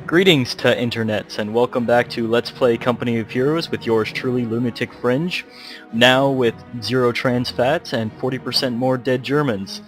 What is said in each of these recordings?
Greetings to internets and welcome back to Let's Play Company of Heroes with yours truly, Lunatic Fringe, now with 0 trans fats and 40% more dead Germans.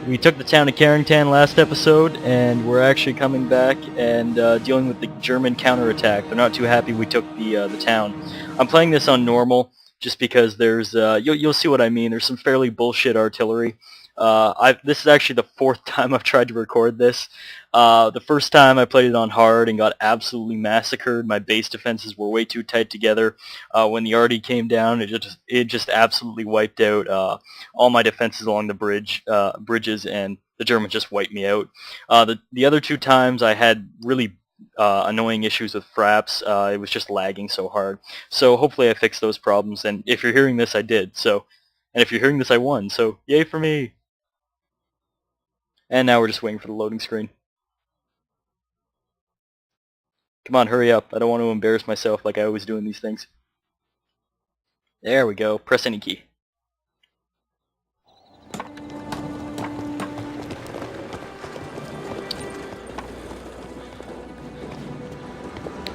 We took the town of Carentan last episode and we're actually coming back and dealing with the German counterattack. They're not too happy we took the town. I'm playing this on normal just because there's, you'll see what I mean, there's some fairly bullshit artillery. This is actually the 4th time I've tried to record this. The first time I played it on hard and got absolutely massacred. My base defenses were way too tight together. When the arty came down, it just absolutely wiped out all my defenses along the bridges, and the Germans just wiped me out. The other 2 times I had really annoying issues with Fraps. It was just lagging so hard. So hopefully I fixed those problems, and if you're hearing this, I did. And if you're hearing this, I won. So yay for me. And now we're just waiting for the loading screen. Come on, hurry up. I don't want to embarrass myself like I always do in these things. There we go. Press any key.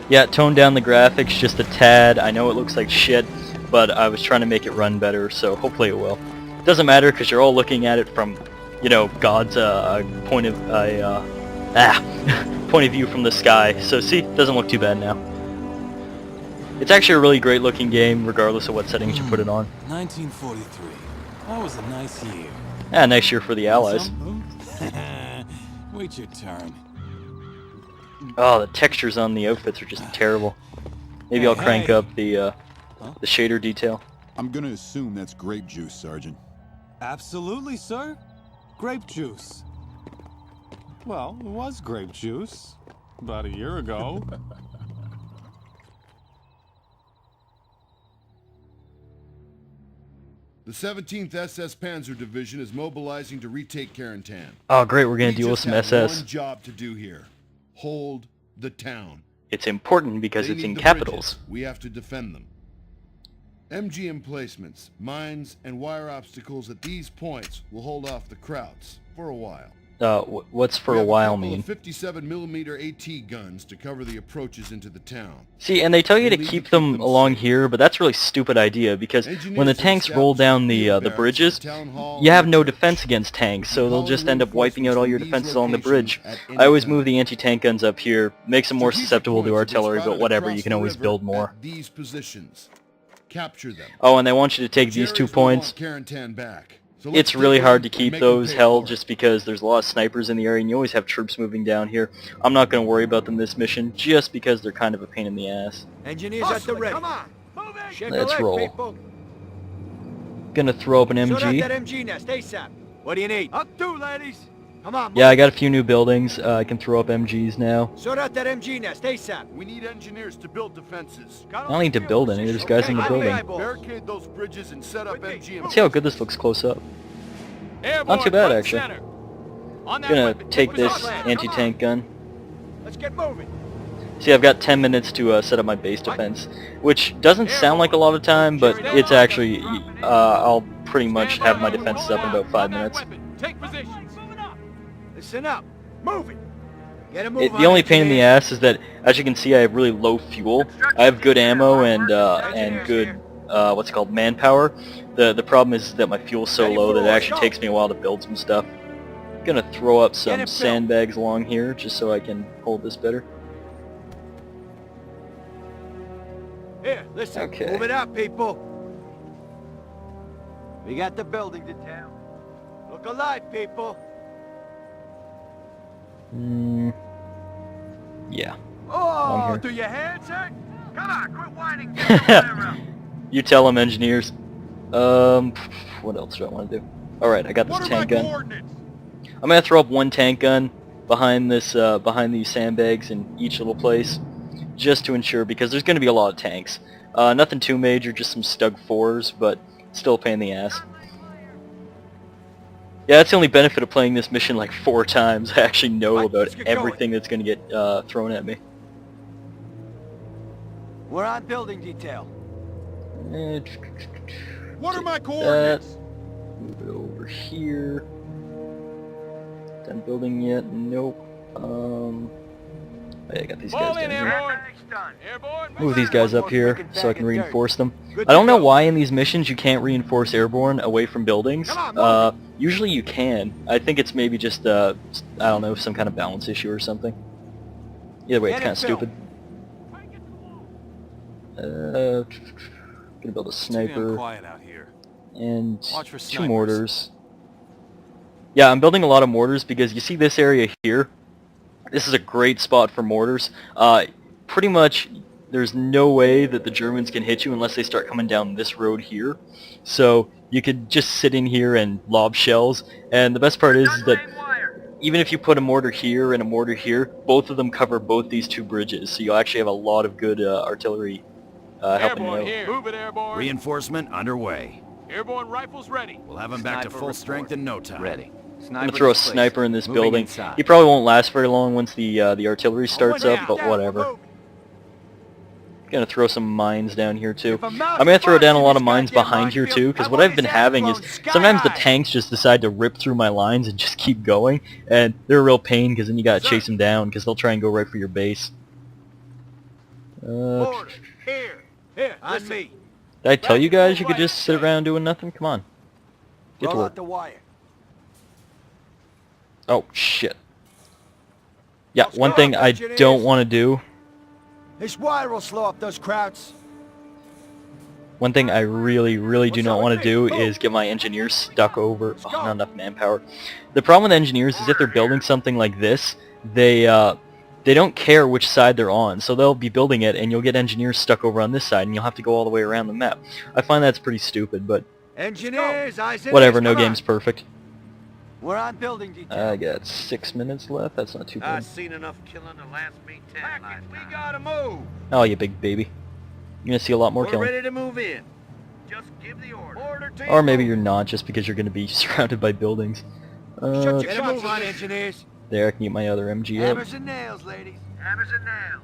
Yeah, tone down the graphics just a tad. I know it looks like shit, but I was trying to make it run better, so hopefully it will. It doesn't matter because you're all looking at it from, you know, God's point of point of view from the sky. So see, it doesn't look too bad now. It's actually a really great looking game, regardless of what settings you put it on. 1943. That was a nice year. Yeah, nice year for the Allies. Wait your turn. Oh, the textures on the outfits are just terrible. Maybe I'll crank up the shader detail. I'm gonna assume that's grape juice, Sergeant. Absolutely, sir. Grape juice. Well, it was grape juice about a year ago. The 17th SS Panzer Division is mobilizing to retake Carentan. Oh, great, we're gonna We deal with just some have SS. one job to do here. Hold the town. It's important because They it's need in the capitals. bridges. We have to defend them. MG emplacements, mines, and wire obstacles at these points will hold off the Krauts for a while. What's for We a have while couple mean? of 57mm AT guns to cover the approaches into the town. See, and they tell you to We'll need keep to them along safe. here, but that's a really stupid idea because when the Engineers tanks have roll down established the field bridges, barracks at Town Hall you have and no church. defense against tanks, so they'll just end up wiping out all your defenses along the bridge. At any I always time. move the anti-tank guns up here, makes them more Strategic susceptible to points have been artillery, but spotted whatever, across you can the always river build more. at these positions. Capture them. Oh, and they want you to take these 2 Jerry's will want points. Carentan back. So let's It's really dig hard in to and keep make 'em those pay held for it. just because there's a lot of snipers in the area and you always have troops moving down here. I'm not going to worry about them this mission just because they're kind of a pain in the ass. Engineers at the ready. Come on. Move it. Shake Let's a leg, roll. people. Gonna throw up an Sort out MG. that MG nest ASAP. What do you need? Up two, ladies. Come on. Yeah, I move. got a few new buildings. I can throw up MGs now. Sort out that MG nest ASAP. We need engineers to build defenses. I don't need to build any, there's guys in the building. Barricade those bridges and set up MG. Let's see how good this looks close up. Not too bad, actually. I'm gonna take this anti-tank gun. Let's get moving. See, I've got 10 minutes to set up my base defense, which doesn't sound like a lot of time, but it's actually, I'll pretty much have my defenses up in about 5 minutes. Take positions. Listen up. Move it. Get a move on The only it, pain in the engineers. ass is that, as you can see, I have really low fuel. I have good ammo and good, what's it called, manpower. The problem is that my fuel's so low that it actually takes me a while to build some stuff. I'm gonna throw up some sandbags along here just so I can hold this better. Here, listen. Okay. Move it up, people. We got the building to town. Look alive, people. Yeah. Oh, here. do your hands hurt? Come on, quit whining. Get the fire out. You tell them, engineers. What else do I want to do? Alright, I got this tank gun. I'm gonna throw up 1 tank gun behind this, behind these sandbags in each little place, just to ensure, because there's gonna be a lot of tanks. Nothing too major, just some Stug 4s, but still a pain in the ass. Yeah, that's the only benefit of playing this mission like 4 times. I actually know Right, about let's get going. everything that's gonna get thrown at me. We're on building detail. What are my That. coordinates? Move it over here. Done building yet? Nope. Oh, yeah, I got these Ball guys in, down here. airborne. Done. Airborne. Move these guys up here so I can reinforce them. I don't know why in these missions you can't reinforce airborne away from buildings. Usually you can. I think it's maybe just, I don't know, some kind of balance issue or something. Either way, it's kind of stupid. Gonna build a sniper Quiet out here. and Watch for 2 snipers. mortars. Yeah, I'm building a lot of mortars because you see this area here? This is a great spot for mortars. Pretty much there's no way that the Germans can hit you unless they start coming down this road here. So you could just sit in here and lob shells, and the best part is that even if you put a mortar here and a mortar here, both of them cover both these 2 bridges, so you'll actually have a lot of good artillery helping you Airborne out. here. Move it, airborne. Reinforcement underway. Airborne rifles ready. We'll have them back to Sniper full report. strength in no time. Ready. I'm gonna throw a sniper in this building. He probably won't last very long once the artillery starts up, but whatever. Gonna throw some mines down here too. I'm gonna throw down a lot of mines behind here too, because what I've been having is sometimes the tanks just decide to rip through my lines and just keep going, and they're a real pain because then you gotta chase them down because they'll try and go right for your base. Order. Here, on me. Did I tell you guys you could just sit around doing nothing? Come on, get to Roll work. out the wire. Oh shit. Yeah, one thing I don't want to do. This wire will slow up those crowds. One thing I really do not want to do is get my engineers stuck over. Oh, not enough manpower. The problem with engineers is if they're building something like this, they don't care which side they're on, so they'll be building it and you'll get engineers stuck over on this side and you'll have to go all the way around the map. I find that's pretty stupid, but Engineers, eyes in whatever, this, no come on. game's perfect. We're on building detail. I got 6 minutes left, that's not too I bad. seen enough killing to last me 10 lifetimes. We gotta move. Oh, you big baby. You're gonna see a lot more We're killing. ready to move in. Just give the order. Order team. Or maybe you're not, just because you're gonna be surrounded by buildings. Shut your Get a shots move on, engineers. There, I can get my other MG up. Hammers and nails, ladies. Hammers and nails.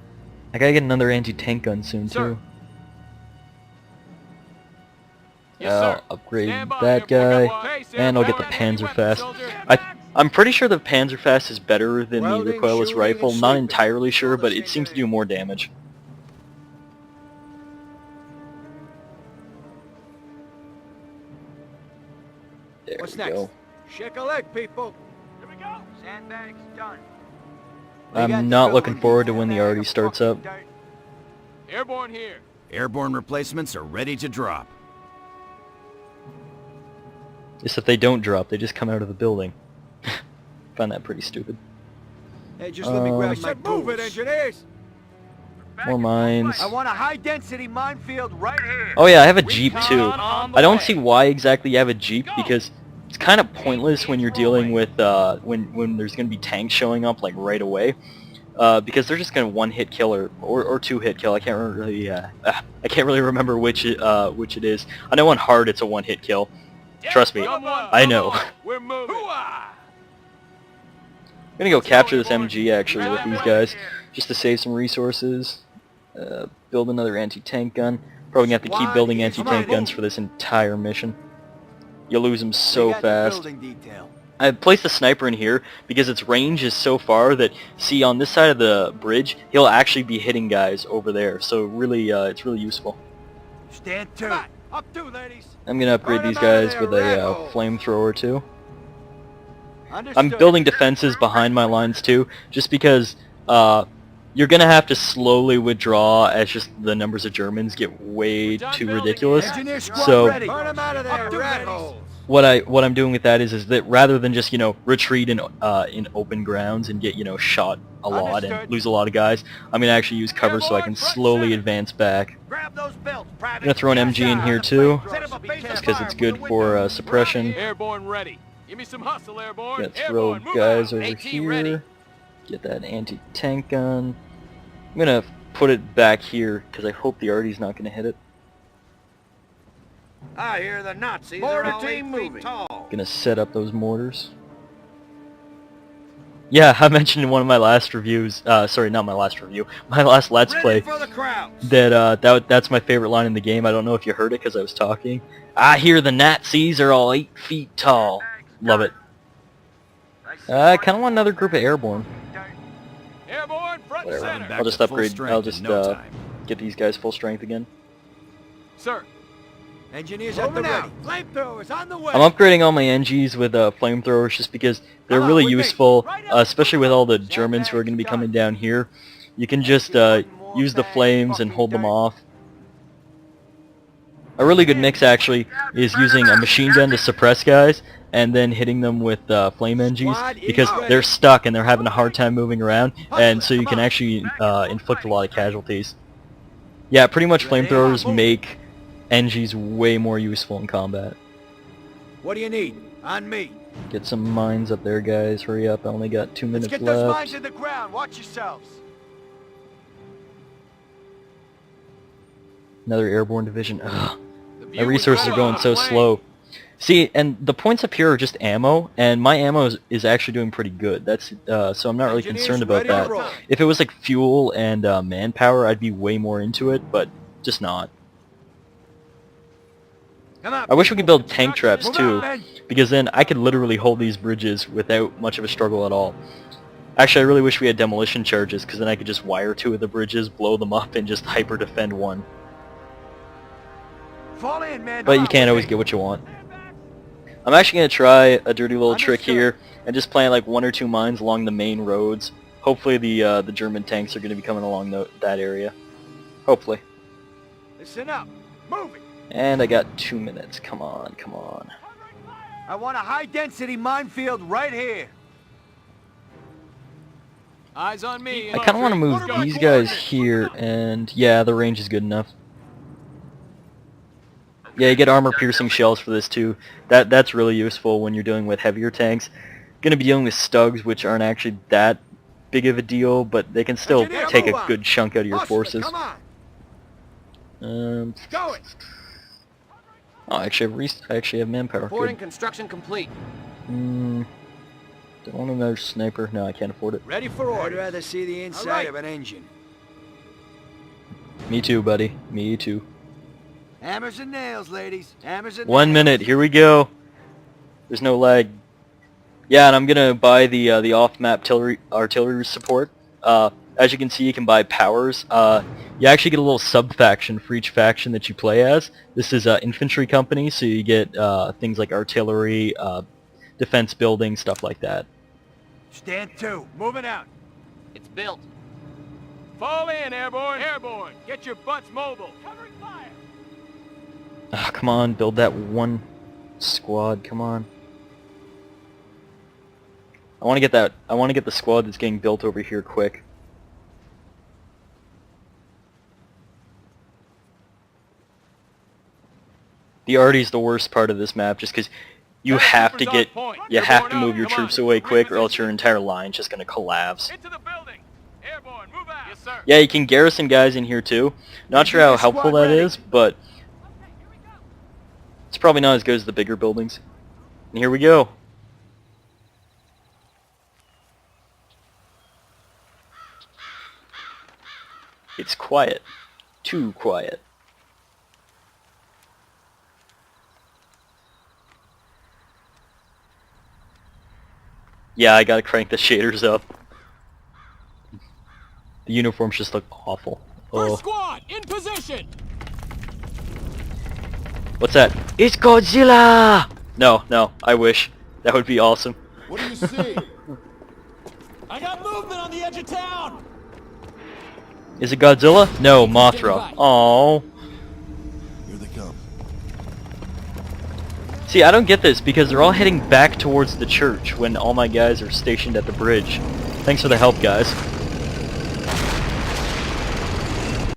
I gotta get another anti-tank gun soon, Sir. too. Yes, I'll sir. upgrade Stand by. that Pick up guy, one. Pace, and I'll get the airborne. Heavy weapon, Panzerfast. soldier. I'm pretty sure the Panzerfast is better than the Welding, recoilless shooting, rifle. and Not sleeping. entirely sure, All the but same it seems to game. do more damage. There What's we next? go. Shake a leg, people. Here we go. Sandbags done. We got the I'm not building looking forward to detail. when the Bag already of starts up. fucking dirt. Airborne here. Airborne replacements are ready to drop. Just if they don't drop, they just come out of the building. Find that pretty stupid. Hey, just let me grab my Move it, tools. engineers. More mines. I want a high-density minefield right here. Oh yeah, I have a Jeep too. on the I don't way. see why exactly you have a Jeep because it's kind of pointless when you're dealing with when there's going to be tanks showing up like right away, because they're just going to one-hit kill or two-hit kill. I can't really I can't really remember which it is. I know on hard it's a one-hit kill. Trust me, I know. We're moving. I'm gonna go capture this MG actually with these guys just to save some resources. Build another anti-tank gun. Probably gonna have to keep building anti-tank guns for this entire mission. You lose them so We got the fast. building detail. I placed the sniper in here because its range is so far that, see, on this side of the bridge, he'll actually be hitting guys over there. So really, it's really useful. Stand to. Up two, ladies. I'm gonna upgrade Run 'em these out of guys there, with a rebels. flamethrower too. I'm Understood. building defenses behind my lines too, just because you're gonna have to slowly withdraw as just the numbers of Germans get way done too building. ridiculous. Engineer squad So ready. Burn 'em out of there, Up two, red ladies. holes. what I'm doing with that is that rather than just retreat in open grounds and get shot a lot and Understood. lose a lot of guys, I'm gonna actually use cover so I can slowly advance back. Grab those belts, Private. I'm gonna throw an MG in here too, Set up a base just of because fire it's with good the for window. suppression. Airborne ready. Give me some hustle, airborne. Gonna throw Airborne, move guys out. over AT ready. here. Get that anti-tank gun. I'm gonna put it back here because I hope the arty's not gonna hit it. I hear the Nazis Mortar are all team 8 feet moving. tall. Gonna set up those mortars. Yeah, I mentioned in one of my last reviews, sorry, not my last review, my last Let's Ready Play, for the crowds. that's my favorite line in the game. I don't know if you heard it because I was talking. I hear the Nazis are all 8 feet tall. Love it. I kind of want another group of airborne. Airborne, front Front and Whatever. center. Back I'll just to full upgrade. strength I'll in just no time. get these guys full strength again. Sir. Engineers at the Moving ready. out. Flamethrowers on the way. I'm upgrading all my NGs with flamethrowers just because they're Come on, really with me. useful, Right up. especially with all the Germans who are going to be coming down here. You can just use the flames and hold them off. A really good mix actually is using a machine gun to suppress guys and then hitting them with flame NGs because they're stuck and they're having a hard time moving around, and so you can actually inflict a lot of casualties. Yeah, pretty much flamethrowers make NGs way more useful in combat. What do you need? On me. Get some mines up there, guys. Hurry up. I only got 2 Let's minutes get those left. mines in the ground. Watch yourselves. Another airborne division. Ugh. The My view is resources are better going on so the plane. slow. See, and the points up here are just ammo, and my ammo is actually doing pretty good. That's so I'm not really Engineers concerned about ready to that. roll. If it was like fuel and manpower, I'd be way more into it, but just not. Come on. I wish we could build tank traps Move too, out, men. because then I could literally hold these bridges without much of a struggle at all. Actually, I really wish we had demolition charges, because then I could just wire 2 of the bridges, blow them up, and just hyper defend one. Fall in, man. But Come you on, can't with always me. get what you want. I'm actually going to try a dirty little trick Understood. here and just plant like 1 or 2 mines along the main roads. Hopefully the German tanks are going to be coming along that area. Hopefully. Listen up. Move it. And I got 2 minutes. Come on, come on. I want a high-density minefield right here. Eyes on me. I kind of want to move these guys here, and yeah, the range is good enough. Yeah, you get armor-piercing shells for this too. That's really useful when you're dealing with heavier tanks. Going to be dealing with Stugs, which aren't actually that big of a deal, but they can still Engineer, take move a on. good chunk out of your Hustle, forces. Come on. Go it. Oh, I actually have manpower. Reporting Good. construction complete. Don't want another sniper. No, I can't afford it. Ready for I'd orders. rather see the inside right. of an engine. Me too, buddy. Me too. Hammers and nails, ladies. Hammers and 1 nails. minute. Here we go. There's no lag. Yeah, and I'm gonna buy the off-map artillery support. As you can see, you can buy powers. You actually get a little sub-faction for each faction that you play as. This is infantry company, so you get things like artillery, defense building, stuff like that. Stand to. Moving out. It's built. Fall in, airborne. Airborne. Get your butts mobile. Covering fire. Ah, come on, build that one squad. Come on. I want to get that. I want to get the squad that's getting built over here quick. The arty is the worst part of this map, just because you have to get, you have to move your troops away quick, or else your entire line's just gonna collapse. Into the building. Airborne, move out. Yes, sir. Yeah, you can garrison guys in here too. Not sure how helpful that is, but it's probably not as good as the bigger buildings. And here we go. It's quiet. Too quiet. Yeah, I gotta crank the shaders up. The uniforms just look awful. Oh. squad in position. What's that? It's Godzilla! No, no, I wish. That would be awesome. What do you see? I got movement on the edge of town. Is it Godzilla? No, Mothra. Oh. Here they come. See, I don't get this because they're all heading back towards the church when all my guys are stationed at the bridge. Thanks for the help, guys.